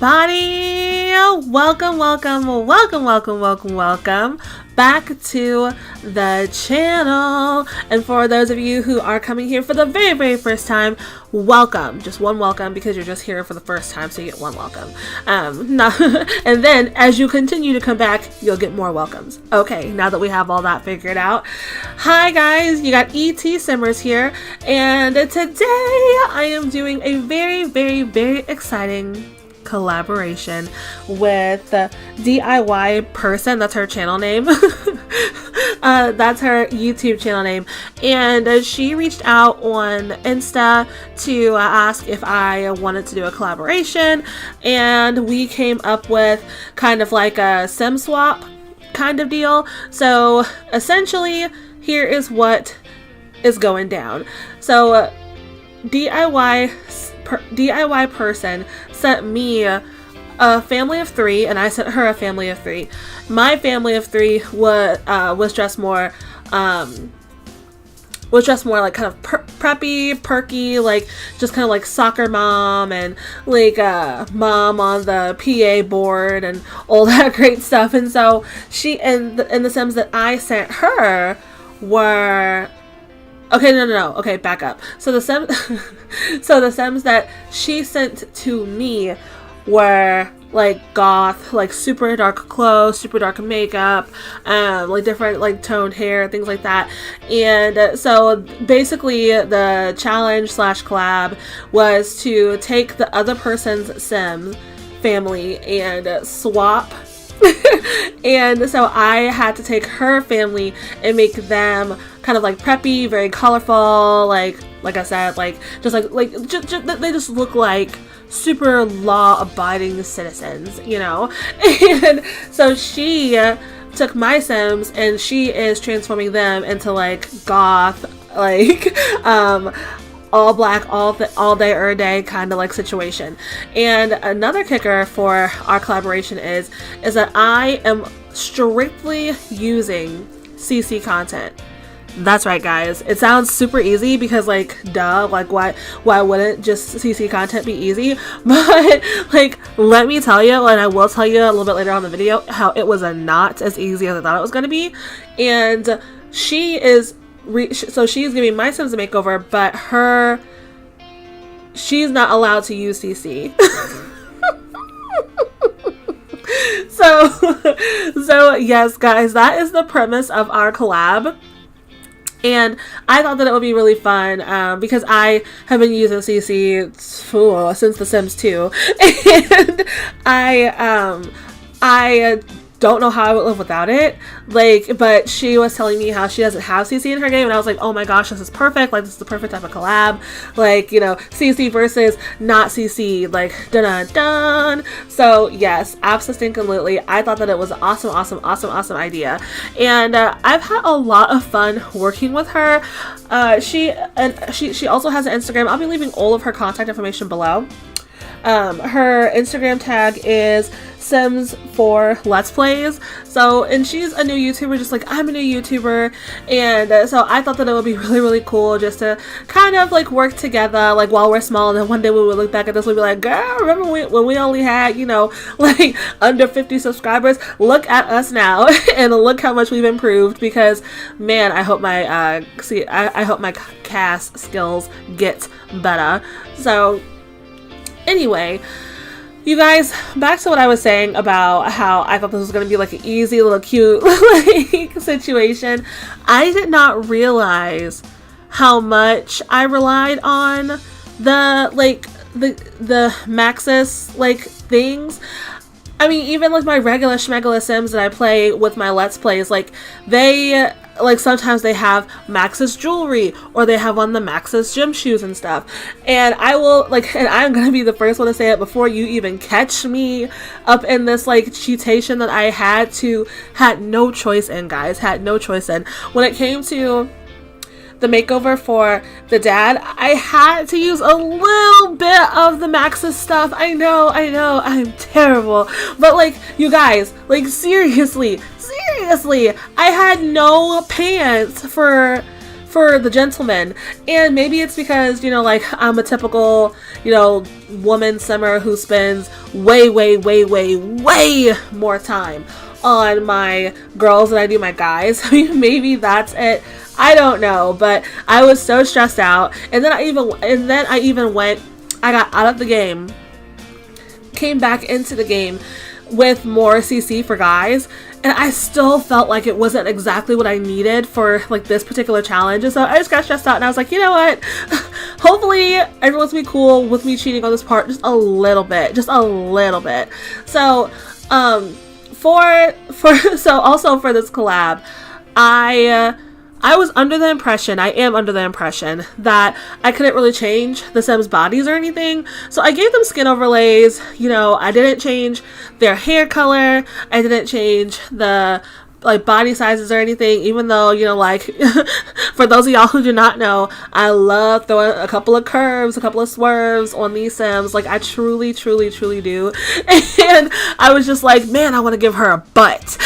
everybody! Welcome back to the channel. And for those of you who are coming here for the very first time, welcome. Just one welcome, because you're just here for the first time, so you get one welcome. And then as you continue to come back, you'll get more welcomes. Okay, now that we have all that figured out. Hi guys, you got E.T. Simmers here, and today I am doing a very exciting collaboration with D.I.Y Person. That's her channel name. That's her YouTube channel name, and she reached out on Insta to ask if I wanted to do a collaboration, and we came up with kind of like a sim swap kind of deal. So essentially, here is what is going down. So D.I.Y Person sent me a family of 3, and I sent her a family of 3. My family of 3 was dressed more like kind of preppy, perky, like just kind of like soccer mom and like mom on the PA board and all that great stuff. And so she and the Sims that I sent her were okay. No. Okay, back up. So the Sims, the Sims that she sent to me were like goth, like super dark clothes, super dark makeup, like different like toned hair, things like that. And so basically the challenge / collab was to take the other person's Sims family and swap. And so I had to take her family and make them kind of like preppy, very colorful, like I said, like they just look like super law-abiding citizens, you know. And so she took my Sims and she is transforming them into like goth, like all black, all day every day kind of like situation. And another kicker for our collaboration is that I am strictly using CC content. That's right, guys. It sounds super easy because, like, duh, like why wouldn't just CC content be easy? But like, let me tell you, and I will tell you a little bit later on in the video, how it was not as easy as I thought it was going to be. And she is so she's giving my Sims a makeover, but she's not allowed to use CC. So yes, guys, that is the premise of our collab. And I thought that it would be really fun because I have been using CC since The Sims 2, and I don't know how I would live without it. Like, but she was telling me how she doesn't have CC in her game, and I was like, oh my gosh, this is perfect. Like, this is the perfect type of collab. Like, you know, CC versus not CC. Like, dun. So yes, absolutely. I thought that it was an awesome idea, and I've had a lot of fun working with her. She also has an Instagram. I'll be leaving all of her contact information below. Her Instagram tag is Sims for Let's Plays. So, and she's a new YouTuber, just like I'm a new YouTuber, and so I thought that it would be really cool just to kind of like work together, like while we're small, and then one day when we look back at this, we'll be like, girl, remember when we only had, you know, like under 50 subscribers? Look at us now, and look how much we've improved. Because man, I hope my I hope my cast skills get better. So anyway, you guys, back to what I was saying about how I thought this was going to be like an easy little cute like situation. I did not realize how much I relied on the Maxis like things. I mean, even like my regular schmegula Sims that I play with my Let's Plays, like they like sometimes they have Maxis jewelry, or they have on the Maxis gym shoes and stuff. And I will like, and I'm gonna be the first one to say it before you even catch me up in this like cheatation that I had no choice in, guys. Had no choice in. When it came to the makeover for the dad, I had to use a little bit of the Maxis stuff. I know, I'm terrible. But like, you guys, like seriously, I had no pants for for the gentleman. And maybe it's because, you know, like I'm a typical, you know, woman simmer who spends way more time on my girls than I do my guys. I mean, maybe that's it. I don't know, but I was so stressed out. And then I got out of the game, came back into the game with more CC for guys, and I still felt like it wasn't exactly what I needed for like this particular challenge. And so I just got stressed out, and I was like, you know what, hopefully everyone's gonna be cool with me cheating on this part just a little bit. So also for this collab, I was under the impression, I am under the impression, that I couldn't really change the Sims' bodies or anything. So I gave them skin overlays. You know, I didn't change their hair color. I didn't change the like body sizes or anything, even though, you know, like for those of y'all who do not know, I love throwing a couple of curves, a couple of swerves on these Sims. Like I truly do. And I was just like, man, I want to give her a butt.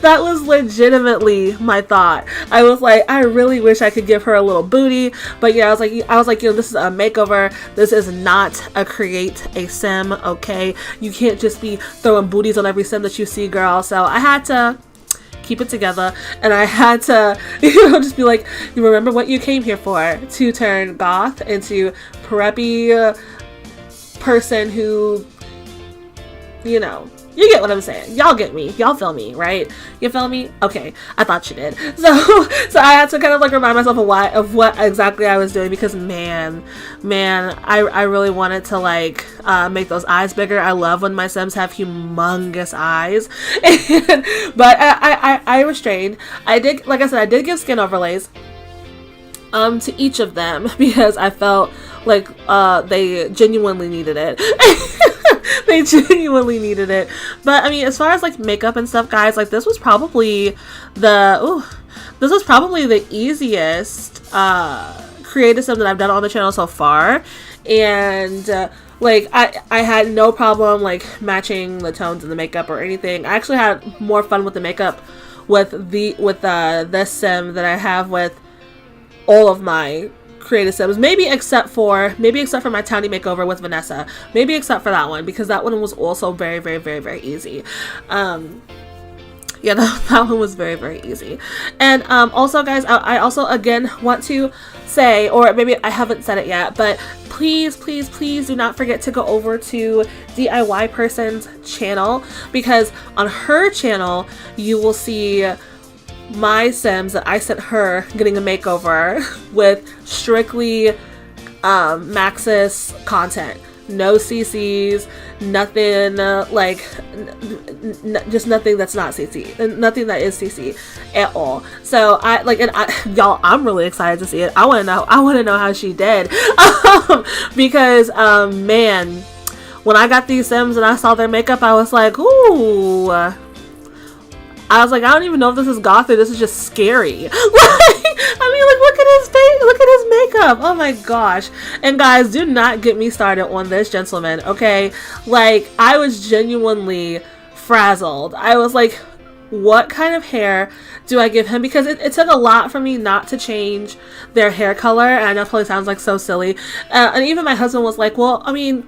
That was legitimately my thought. I was like, I really wish I could give her a little booty, but yeah, I was like, you know, this is a makeover. This is not a create a sim, okay? You can't just be throwing booties on every sim that you see, girl. So I had to keep it together, and I had to, you know, just be like, you remember what you came here for, to turn Goth into Preppy person who, you know, you get what I'm saying. Y'all get me. Y'all feel me, right? You feel me? Okay. I thought you did. So I had to kind of like remind myself of what exactly I was doing, because man, I really wanted to like make those eyes bigger. I love when my Sims have humongous eyes. But I restrained. I did, like I said, I did give skin overlays to each of them, because I felt like they genuinely needed it. They genuinely neted it. But I mean, as far as like makeup and stuff, guys, like this was probably the easiest creative sim that I've done on the channel so far. And like I had no problem like matching the tones in the makeup or anything. I actually had more fun with the makeup with this sim that I have with all of my creative sims, maybe except for my townie makeover with Vanessa, maybe except for that one, because that one was also very easy. Yeah, that one was very easy. And also, guys, I also again want to say, or maybe I haven't said it yet, but please do not forget to go over to D.I.Y Person's channel, because on her channel you will see my Sims that I sent her getting a makeover with strictly Maxis content. No CCs, nothing like just nothing that's not CC, nothing that is CC at all. So y'all, I'm really excited to see it. I want to know how she did. Because man, when I got these Sims and I saw their makeup, I was like, ooh. I was like, I don't even know if this is Goth or this is just scary. I mean, like, look at his face, look at his makeup. Oh my gosh. And guys, do not get me started on this gentleman, okay? Like, I was genuinely frazzled. I was like, what kind of hair do I give him? Because it took a lot for me not to change their hair color. And I know it probably sounds like so silly. And even my husband was like, well, I mean,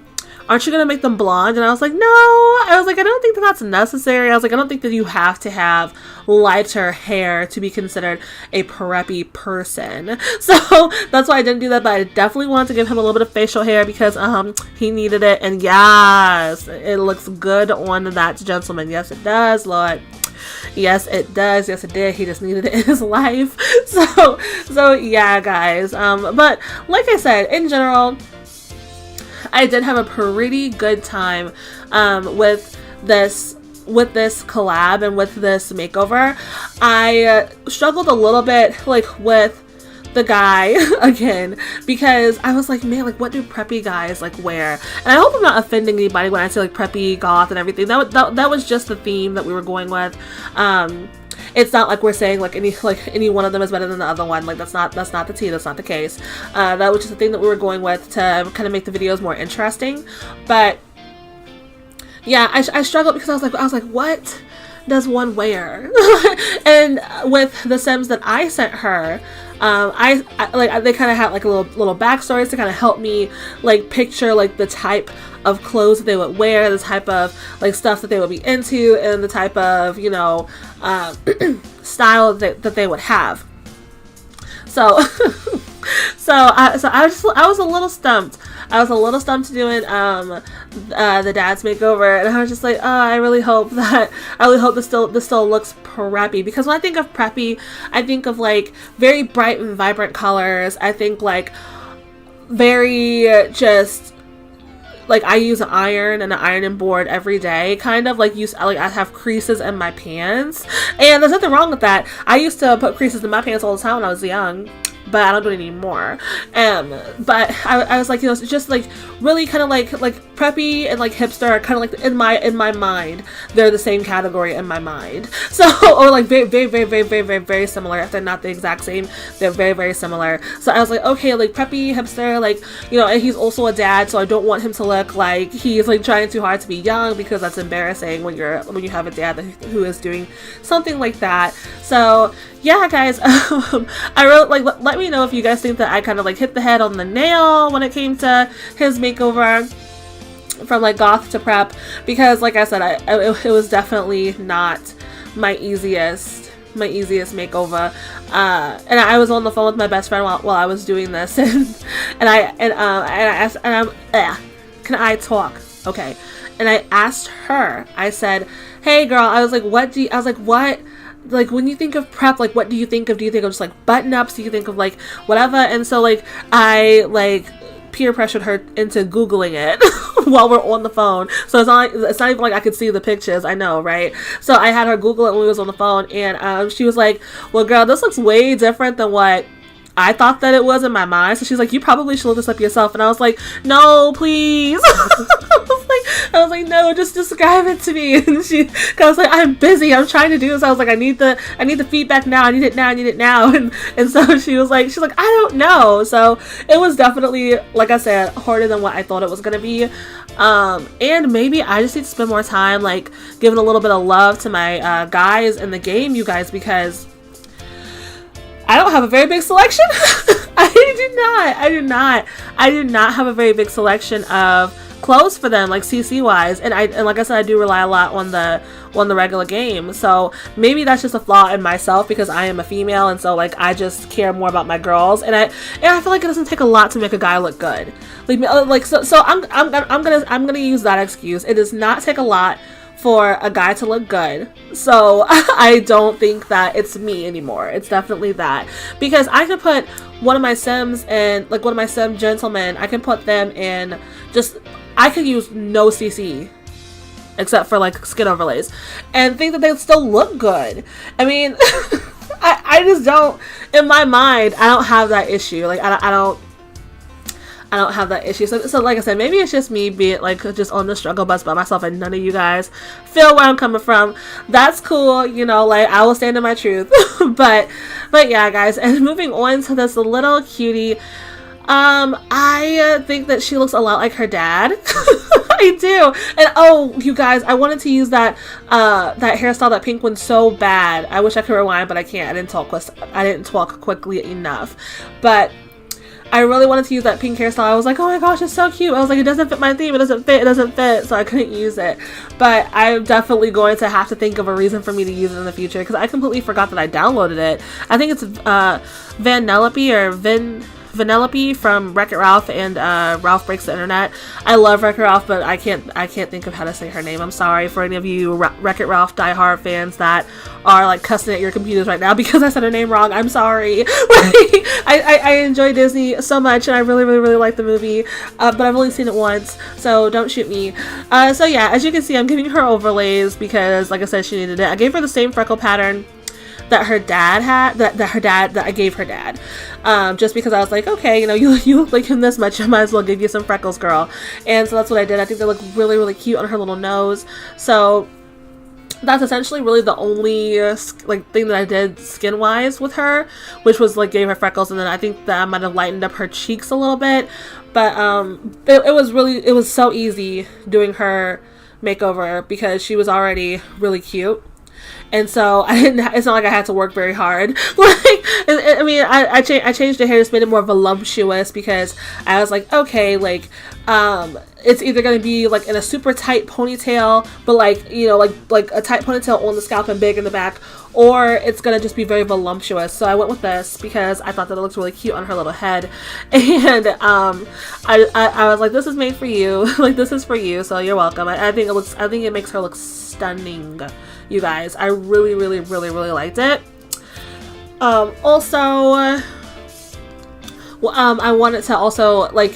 aren't you gonna make them blonde? And I was like, no. I was like, I don't think that that's necessary. I was like, I don't think that you have to have lighter hair to be considered a preppy person. So that's why I didn't do that. But I definitely wanted to give him a little bit of facial hair, because he needed it. And yes, it looks good on that gentleman. Yes, it does, Lord. Yes, it does. Yes, it did. He just needed it in his life. So yeah, guys. But like I said, in general, I did have a pretty good time with this collab and with this makeover. I struggled a little bit like with the guy again, because I was like, man, like what do preppy guys like wear? And I hope I'm not offending anybody when I say like preppy, goth, and everything. That was just the theme that we were going with. It's not like we're saying like any one of them is better than the other one. Like that's not the tea. That's not the case. That was just the thing that we were going with to kind of make the videos more interesting. But yeah, I struggled because I was like, what does one wear? And with the Sims that I sent her, I like, they kind of had like a little backstories to kind of help me like picture like the type of clothes that they would wear, the type of like stuff that they would be into, and the type of, you know, style that they would have. So I was a little stumped. I was a little stumped doing the dad's makeover, and I was just like, oh, I really hope this still looks preppy, because when I think of preppy, I think of like very bright and vibrant colors. I think like very just like I use an iron and an ironing board every day, kind of like I have creases in my pants, and there's nothing wrong with that. I used to put creases in my pants all the time when I was young, but I don't do it anymore. But I was like, you know, it's just like really kind of like preppy and like hipster are kind of like in my mind, they're the same category in my mind. So, or like very, very, very, very, very, very, very similar. If they're not the exact same, they're very, very similar. So I was like, okay, like preppy, hipster, like, you know, and he's also a dad, so I don't want him to look like he's like trying too hard to be young, because that's embarrassing when you have a dad who is doing something like that. So yeah, guys, I really like, let me know if you guys think that I kind of like hit the head on the nail when it came to his makeover from like goth to prep, because like I said, it was definitely not my easiest makeover, and I was on the phone with my best friend while I was doing this, and I asked, can I talk? Okay. And I asked her, I said, hey girl, I was like, what, like when you think of prep, like what do you think of? Do you think of just like button ups? Do you think of like whatever? And so like I like peer pressured her into Googling it while we're on the phone. So it's not even like I could see the pictures. I know, right? So I had her Google it when we was on the phone, and she was like, well girl, this looks way different than what I thought that it was in my mind. So she's like, you probably should look this up yourself. And I was like, no, please. I was like, no, just describe it to me. And cause I was like, I'm busy, I'm trying to do this. I was like, I need the feedback now. I need it now. And so she's like, I don't know. So it was definitely, like I said, harder than what I thought it was gonna be. And maybe I just need to spend more time like giving a little bit of love to my guys in the game, you guys, because I don't have a very big selection. I do not have a very big selection of clothes for them, like CC wise, and like I said, I do rely a lot on the regular game. So maybe that's just a flaw in myself, because I am a female, and so like I just care more about my girls, and I feel like it doesn't take a lot to make a guy look good. So I'm gonna use that excuse. It does not take a lot for a guy to look good. So I don't think that it's me anymore. It's definitely that, because I could put one of my Sims and like one of my Sim gentlemen, I can put them in I could use no CC except for like skin overlays and think that they still look good. I mean, I just don't, in my mind, I don't have that issue. Like I don't have that issue. So like I said, maybe it's just me being like just on the struggle bus by myself, and none of you guys feel where I'm coming from. That's cool, you know, like I will stand in my truth. but yeah, guys, and moving on to this little cutie, I think that she looks a lot like her dad. I do. And oh, you guys, I wanted to use that hairstyle, that pink one, so bad. I wish I could rewind, but I can't. I didn't talk quickly enough. But I really wanted to use that pink hairstyle. I was like, oh my gosh, it's so cute. I was like, it doesn't fit my theme. It doesn't fit. So I couldn't use it. But I'm definitely going to have to think of a reason for me to use it in the future, because I completely forgot that I downloaded it. I think it's Vanellope from Wreck-It Ralph and Ralph Breaks the Internet. I love Wreck-It Ralph, but I can't think of how to say her name. I'm sorry for any of you Wreck-It Ralph diehard fans that are like cussing at your computers right now because I said her name wrong. I'm sorry. I enjoy Disney so much, and I really, really, really like the movie, but I've only seen it once, so don't shoot me. So yeah, as you can see, I'm giving her overlays because, like I said, she needed it. I gave her the same freckle pattern that her dad had, that I gave her dad, just because I was like, okay, you know, you look like him this much, I might as well give you some freckles, girl. And so that's what I did. I think they look really, really cute on her little nose. So that's essentially really the only like thing that I did skin wise with her, which was like gave her freckles, and then I think that I might have lightened up her cheeks a little bit. But it was so easy doing her makeover because she was already really cute. and so I didn't. It's not like I had to work very hard. Like, I mean, I changed the hair, just made it more voluptuous because I was like, okay, like, it's either gonna be like in a super tight ponytail, but like, you know, like a tight ponytail on the scalp and big in the back, or it's gonna just be very voluptuous. So I went with this because I thought that it looked really cute on her little head, and I was like, this is made for you. Like, this is for you, so you're welcome. I think it makes her look stunning, you guys. I really liked it. Also, I wanted to also, like,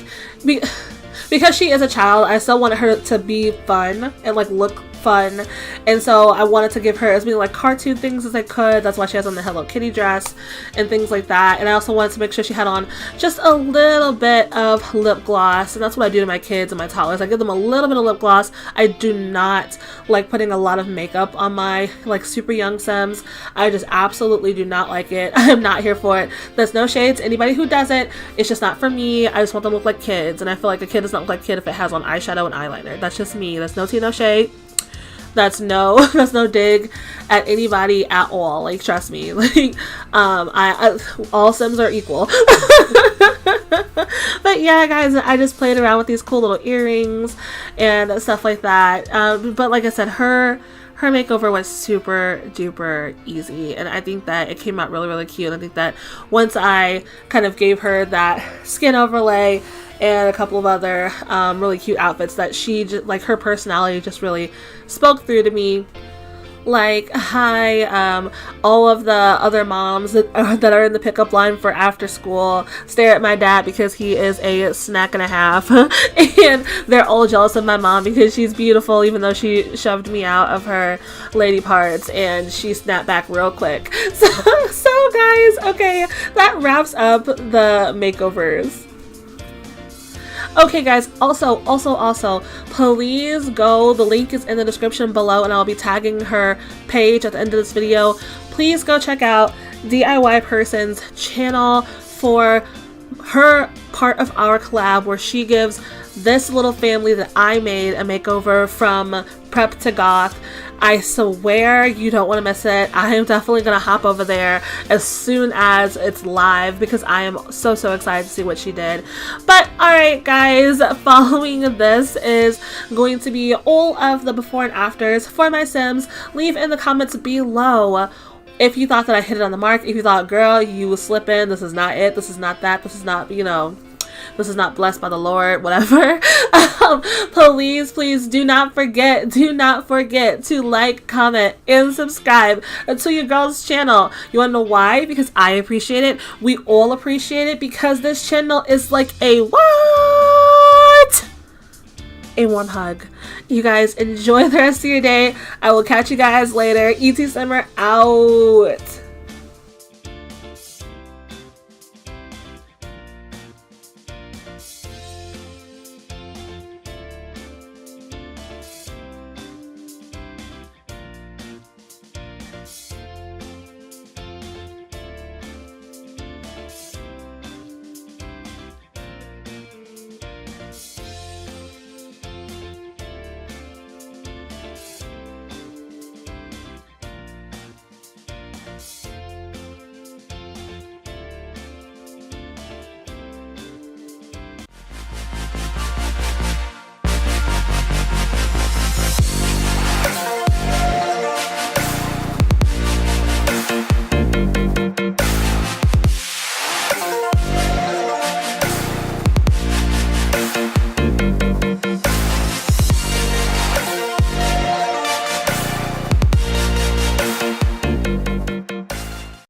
because she is a child, I still wanted her to be fun and like look fun, and so I wanted to give her as many like cartoon things as I could. That's why she has on the Hello Kitty dress and things like that. And I also wanted to make sure she had on just a little bit of lip gloss, and that's what I do to my kids and my toddlers. I give them a little bit of lip gloss. I do not like putting a lot of makeup on my like super young Sims. I just absolutely do not like it. I'm not here for it. There's no shade to anybody who does it. It's just not for me. I just want them to look like kids, and I feel like a kid does not look like a kid if it has on eyeshadow and eyeliner. That's just me. That's no tea, no shade. That's no dig at anybody at all. Like, trust me. Like, I all Sims are equal. But yeah, guys, I just played around with these cool little earrings and stuff like that. But like I said, her makeover was super duper easy, and I think that it came out really cute. And I think that once I kind of gave her that skin overlay and a couple of other really cute outfits, that she just, like, her personality just really spoke through to me. Like, hi, all of the other moms that are in the pickup line for after school stare at my dad because he is a snack and a half, and they're all jealous of my mom because she's beautiful, even though she shoved me out of her lady parts and she snapped back real quick. So guys, okay, that wraps up the makeovers. Okay, guys, also, please go, the link is in the description below, and I'll be tagging her page at the end of this video. Please go check out D.I.Y Person's channel for her part of our collab, where she gives this little family that I made a makeover from prep to goth. I swear you don't want to miss it. I am definitely going to hop over there as soon as it's live because I am so excited to see what she did. But alright, guys, following this is going to be all of the before and afters for my Sims. Leave in the comments below if you thought that I hit it on the mark. If you thought, girl, you was slipping, this is not it, this is not that, this is not, you know, this is not blessed by the Lord, whatever. Please do not forget to like, comment, and subscribe to your girl's channel. You want to know why? Because I appreciate it. We all appreciate it, because this channel is like a what? A warm hug. You guys enjoy the rest of your day. I will catch you guys later. ET Summer out.